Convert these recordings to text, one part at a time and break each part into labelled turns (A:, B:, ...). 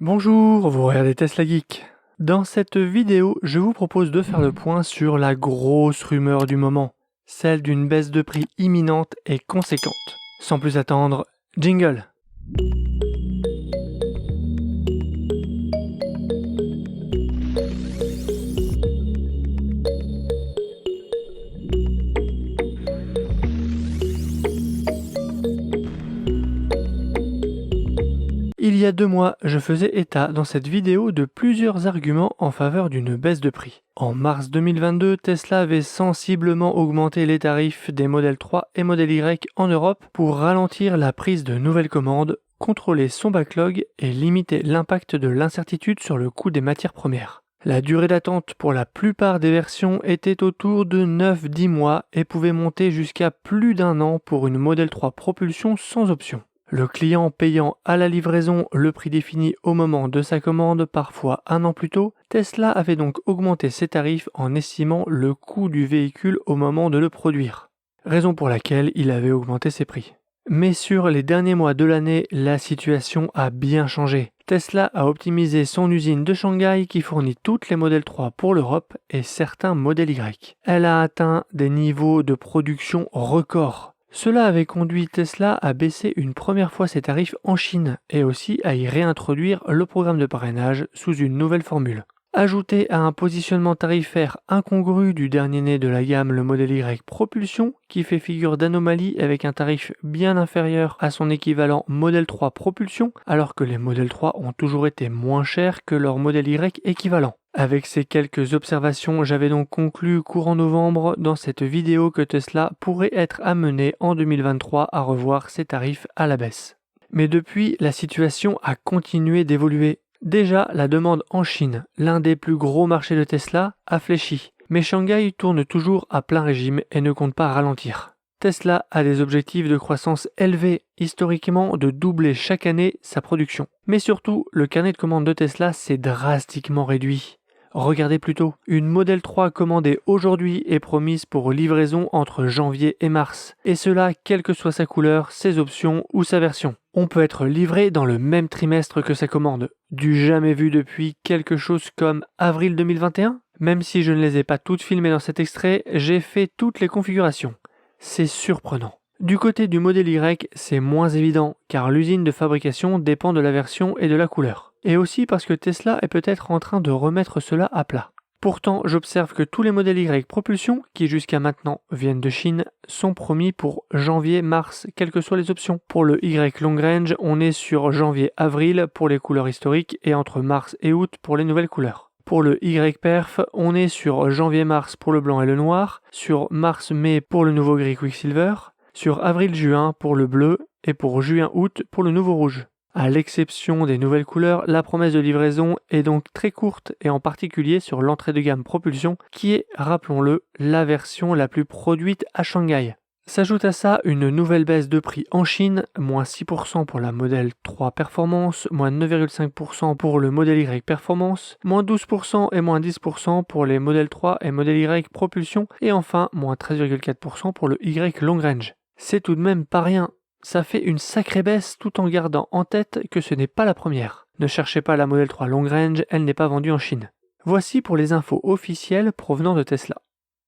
A: Bonjour, vous regardez Tesla Geek. Dans cette vidéo, je vous propose de faire le point sur la grosse rumeur du moment, celle d'une baisse de prix imminente et conséquente. Sans plus attendre, jingle. Il y a 2 mois, je faisais état dans cette vidéo de plusieurs arguments en faveur d'une baisse de prix. En mars 2022, Tesla avait sensiblement augmenté les tarifs des modèles 3 et modèle Y en Europe pour ralentir la prise de nouvelles commandes, contrôler son backlog et limiter l'impact de l'incertitude sur le coût des matières premières. La durée d'attente pour la plupart des versions était autour de 9-10 mois et pouvait monter jusqu'à plus d'1 an pour une modèle 3 propulsion sans option. Le client payant à la livraison le prix défini au moment de sa commande, parfois 1 an plus tôt, Tesla avait donc augmenté ses tarifs en estimant le coût du véhicule au moment de le produire. Raison pour laquelle il avait augmenté ses prix. Mais sur les derniers mois de l'année, la situation a bien changé. Tesla a optimisé son usine de Shanghai qui fournit toutes les modèles 3 pour l'Europe et certains modèles Y. Elle a atteint des niveaux de production records. Cela avait conduit Tesla à baisser une première fois ses tarifs en Chine et aussi à y réintroduire le programme de parrainage sous une nouvelle formule. Ajouté à un positionnement tarifaire incongru du dernier né de la gamme, le modèle Y Propulsion, qui fait figure d'anomalie avec un tarif bien inférieur à son équivalent modèle 3 Propulsion, alors que les modèles 3 ont toujours été moins chers que leur modèle Y équivalent. Avec ces quelques observations, j'avais donc conclu courant novembre dans cette vidéo que Tesla pourrait être amené en 2023 à revoir ses tarifs à la baisse. Mais depuis, la situation a continué d'évoluer. Déjà, la demande en Chine, l'un des plus gros marchés de Tesla, a fléchi. Mais Shanghai tourne toujours à plein régime et ne compte pas ralentir. Tesla a des objectifs de croissance élevés, historiquement de doubler chaque année sa production. Mais surtout, le carnet de commandes de Tesla s'est drastiquement réduit. Regardez plutôt, une Model 3 commandée aujourd'hui est promise pour livraison entre janvier et mars, et cela quelle que soit sa couleur, ses options ou sa version. On peut être livré dans le même trimestre que sa commande, du jamais vu depuis quelque chose comme avril 2021. Même si je ne les ai pas toutes filmées dans cet extrait, j'ai fait toutes les configurations. C'est surprenant. Du côté du modèle Y, c'est moins évident, car l'usine de fabrication dépend de la version et de la couleur. Et aussi parce que Tesla est peut-être en train de remettre cela à plat. Pourtant, j'observe que tous les modèles Y Propulsion, qui jusqu'à maintenant viennent de Chine, sont promis pour janvier-mars, quelles que soient les options. Pour le Y Long Range, on est sur janvier-avril pour les couleurs historiques et entre mars et août pour les nouvelles couleurs. Pour le Y-Perf, on est sur janvier-mars pour le blanc et le noir, sur mars-mai pour le nouveau gris Quicksilver, sur avril-juin pour le bleu et pour juin-août pour le nouveau rouge. À l'exception des nouvelles couleurs, la promesse de livraison est donc très courte et en particulier sur l'entrée de gamme Propulsion qui est, rappelons-le, la version la plus produite à Shanghai. S'ajoute à ça une nouvelle baisse de prix en Chine, moins 6% pour la modèle 3 Performance, moins 9,5% pour le modèle Y Performance, moins 12% et moins 10% pour les modèles 3 et modèle Y Propulsion et enfin moins 13,4% pour le Y Long Range. C'est tout de même pas rien. Ça fait une sacrée baisse tout en gardant en tête que ce n'est pas la première. Ne cherchez pas la Model 3 Long Range, elle n'est pas vendue en Chine. Voici pour les infos officielles provenant de Tesla.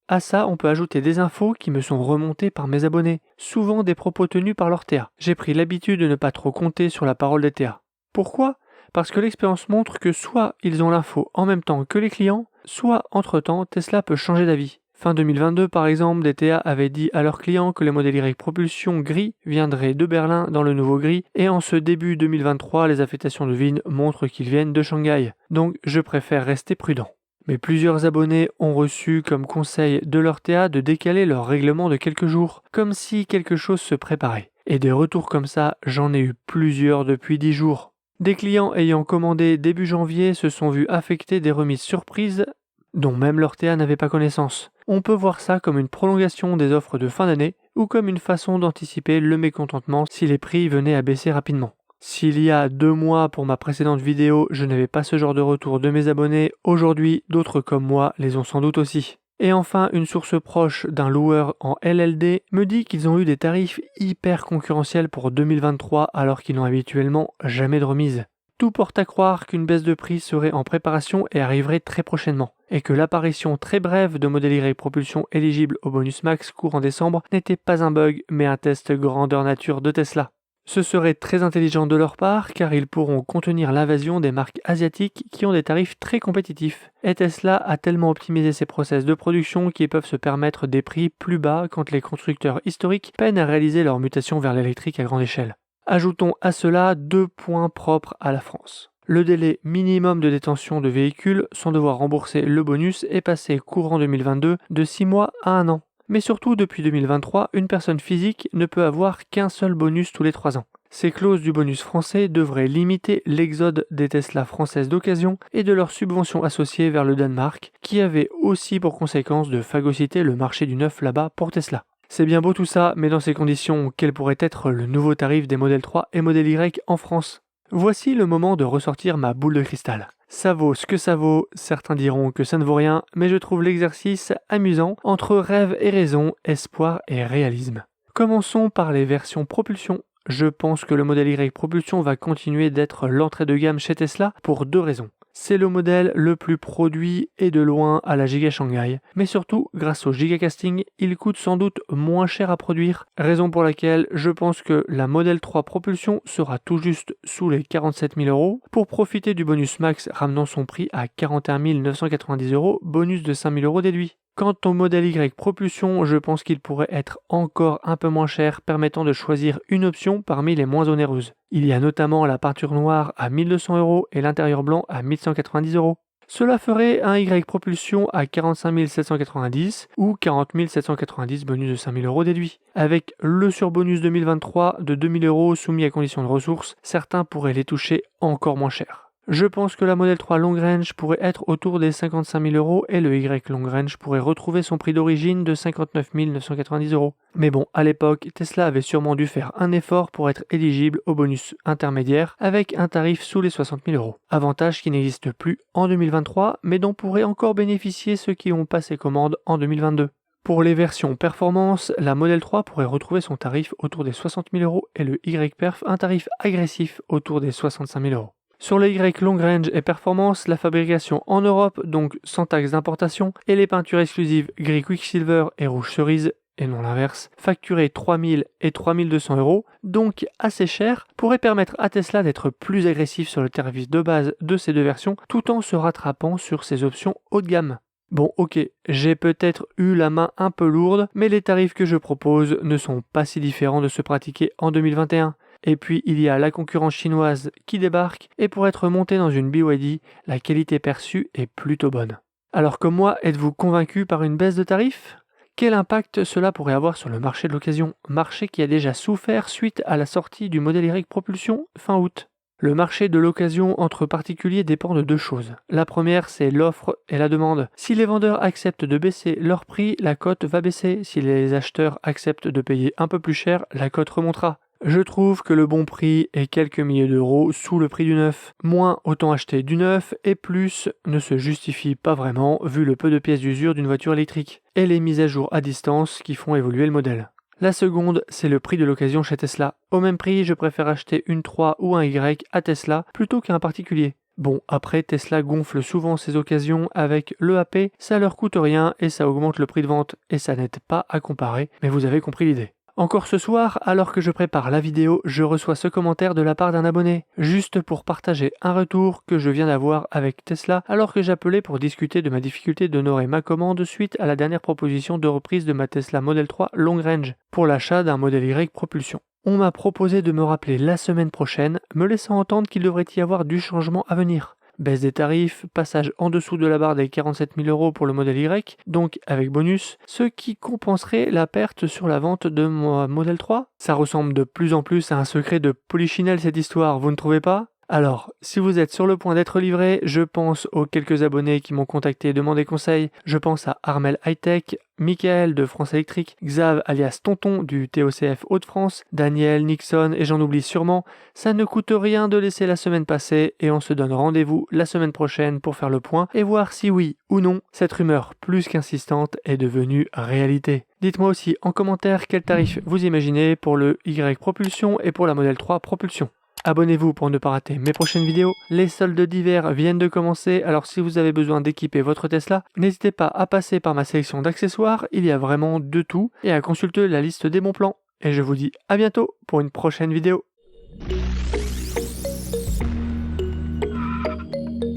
A: À ça, on peut ajouter des infos qui me sont remontées par mes abonnés, souvent des propos tenus par leur TA. J'ai pris l'habitude de ne pas trop compter sur la parole des TA. Pourquoi ? Parce que l'expérience montre que soit ils ont l'info en même temps que les clients, soit entre-temps Tesla peut changer d'avis. Fin 2022, par exemple, des TA avaient dit à leurs clients que les modèles Y Propulsion gris viendraient de Berlin dans le nouveau gris, et en ce début 2023, les affectations de VIN montrent qu'ils viennent de Shanghai. Donc, je préfère rester prudent. Mais plusieurs abonnés ont reçu comme conseil de leur TA de décaler leur règlement de quelques jours, comme si quelque chose se préparait. Et des retours comme ça, j'en ai eu plusieurs depuis 10 jours. Des clients ayant commandé début janvier se sont vus affecter des remises surprises dont même leur TA n'avait pas connaissance. On peut voir ça comme une prolongation des offres de fin d'année ou comme une façon d'anticiper le mécontentement si les prix venaient à baisser rapidement. S'il y a 2 mois pour ma précédente vidéo, je n'avais pas ce genre de retour de mes abonnés, aujourd'hui, d'autres comme moi les ont sans doute aussi. Et enfin, une source proche d'un loueur en LLD me dit qu'ils ont eu des tarifs hyper concurrentiels pour 2023 alors qu'ils n'ont habituellement jamais de remise. Tout porte à croire qu'une baisse de prix serait en préparation et arriverait très prochainement, et que l'apparition très brève de modèles Y propulsion éligibles au bonus max courant décembre n'était pas un bug mais un test grandeur nature de Tesla. Ce serait très intelligent de leur part car ils pourront contenir l'invasion des marques asiatiques qui ont des tarifs très compétitifs. Et Tesla a tellement optimisé ses process de production qu'ils peuvent se permettre des prix plus bas quand les constructeurs historiques peinent à réaliser leur mutation vers l'électrique à grande échelle. Ajoutons à cela 2 points propres à la France. Le délai minimum de détention de véhicules sans devoir rembourser le bonus est passé courant 2022 de 6 mois à 1 an. Mais surtout, depuis 2023, une personne physique ne peut avoir qu'un seul bonus tous les 3 ans. Ces clauses du bonus français devraient limiter l'exode des Tesla françaises d'occasion et de leurs subventions associées vers le Danemark, qui avait aussi pour conséquence de phagocyter le marché du neuf là-bas pour Tesla. C'est bien beau tout ça, mais dans ces conditions, quel pourrait être le nouveau tarif des modèles 3 et modèle Y en France ? Voici le moment de ressortir ma boule de cristal. Ça vaut ce que ça vaut, certains diront que ça ne vaut rien, mais je trouve l'exercice amusant entre rêve et raison, espoir et réalisme. Commençons par les versions propulsion. Je pense que le modèle Y propulsion va continuer d'être l'entrée de gamme chez Tesla pour 2 raisons. C'est le modèle le plus produit et de loin à la Giga Shanghai, mais surtout, grâce au gigacasting, il coûte sans doute moins cher à produire, raison pour laquelle je pense que la modèle 3 propulsion sera tout juste sous les 47 000 € pour profiter du bonus max ramenant son prix à 41 990 €, bonus de 5 000 € déduit. Quant au modèle Y propulsion, je pense qu'il pourrait être encore un peu moins cher, permettant de choisir une option parmi les moins onéreuses. Il y a notamment la peinture noire à 1 200 € et l'intérieur blanc à 1 190 €. Cela ferait un Y propulsion à 45 790 ou 40 790 bonus de 5 000 € déduit. Avec le surbonus 2023 de 2 000 € soumis à condition de ressources, certains pourraient les toucher encore moins cher. Je pense que la modèle 3 Long Range pourrait être autour des 55 000 € et le Y Long Range pourrait retrouver son prix d'origine de 59 990 €. Mais bon, à l'époque, Tesla avait sûrement dû faire un effort pour être éligible au bonus intermédiaire avec un tarif sous les 60 000 €. Avantage qui n'existe plus en 2023, mais dont pourraient encore bénéficier ceux qui ont passé commande en 2022. Pour les versions performance, la modèle 3 pourrait retrouver son tarif autour des 60 000 € et le Y-Perf un tarif agressif autour des 65 000 €. Sur les Y Long Range et Performance, la fabrication en Europe, donc sans taxe d'importation, et les peintures exclusives gris Quicksilver et rouge cerise, et non l'inverse, facturées 3 000 et 3 200 €, donc assez cher, pourraient permettre à Tesla d'être plus agressif sur le tarif de base de ces 2 versions, tout en se rattrapant sur ses options haut de gamme. Bon ok, j'ai peut-être eu la main un peu lourde, mais les tarifs que je propose ne sont pas si différents de ceux pratiqués en 2021. Et puis il y a la concurrence chinoise qui débarque, et pour être monté dans une BYD, la qualité perçue est plutôt bonne. Alors comme moi, êtes-vous convaincu par une baisse de tarifs ? Quel impact cela pourrait avoir sur le marché de l'occasion, marché qui a déjà souffert suite à la sortie du modèle Y propulsion fin août ? Le marché de l'occasion entre particuliers dépend de 2 choses. La première, c'est l'offre et la demande. Si les vendeurs acceptent de baisser leur prix, la cote va baisser. Si les acheteurs acceptent de payer un peu plus cher, la cote remontera. Je trouve que le bon prix est quelques milliers d'euros sous le prix du neuf. Moins autant acheter du neuf et plus ne se justifie pas vraiment vu le peu de pièces d'usure d'une voiture électrique et les mises à jour à distance qui font évoluer le modèle. La seconde, c'est le prix de l'occasion chez Tesla. Au même prix, je préfère acheter une 3 ou un Y à Tesla plutôt qu'un particulier. Bon, après, Tesla gonfle souvent ses occasions avec l'EAP, ça leur coûte rien et ça augmente le prix de vente et ça n'aide pas à comparer, mais vous avez compris l'idée. Encore ce soir, alors que je prépare la vidéo, je reçois ce commentaire de la part d'un abonné, juste pour partager un retour que je viens d'avoir avec Tesla alors que j'appelais pour discuter de ma difficulté d'honorer ma commande suite à la dernière proposition de reprise de ma Tesla Model 3 Long Range pour l'achat d'un modèle Y propulsion. On m'a proposé de me rappeler la semaine prochaine, me laissant entendre qu'il devrait y avoir du changement à venir. Baisse des tarifs, passage en dessous de la barre des 47 000 € pour le modèle Y, donc avec bonus, ce qui compenserait la perte sur la vente de mon modèle 3. Ça ressemble de plus en plus à un secret de polichinelle cette histoire, vous ne trouvez pas ? Alors, si vous êtes sur le point d'être livré, je pense aux quelques abonnés qui m'ont contacté et demandé conseil. Je pense à Armel Hightech, Michael de France Électrique, Xav alias Tonton du TOCF Hauts-de-France, Daniel, Nixon et j'en oublie sûrement. Ça ne coûte rien de laisser la semaine passer et on se donne rendez-vous la semaine prochaine pour faire le point et voir si oui ou non cette rumeur plus qu'insistante est devenue réalité. Dites-moi aussi en commentaire quel tarif vous imaginez pour le Y propulsion et pour la Model 3 propulsion. Abonnez-vous pour ne pas rater mes prochaines vidéos. Les soldes d'hiver viennent de commencer, alors si vous avez besoin d'équiper votre Tesla, n'hésitez pas à passer par ma sélection d'accessoires, il y a vraiment de tout, et à consulter la liste des bons plans. Et je vous dis à bientôt pour une prochaine vidéo.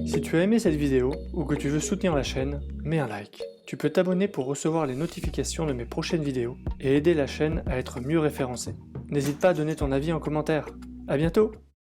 A: Si tu as aimé cette vidéo ou que tu veux soutenir la chaîne, mets un like. Tu peux t'abonner pour recevoir les notifications de mes prochaines vidéos et aider la chaîne à être mieux référencée. N'hésite pas à donner ton avis en commentaire. À bientôt!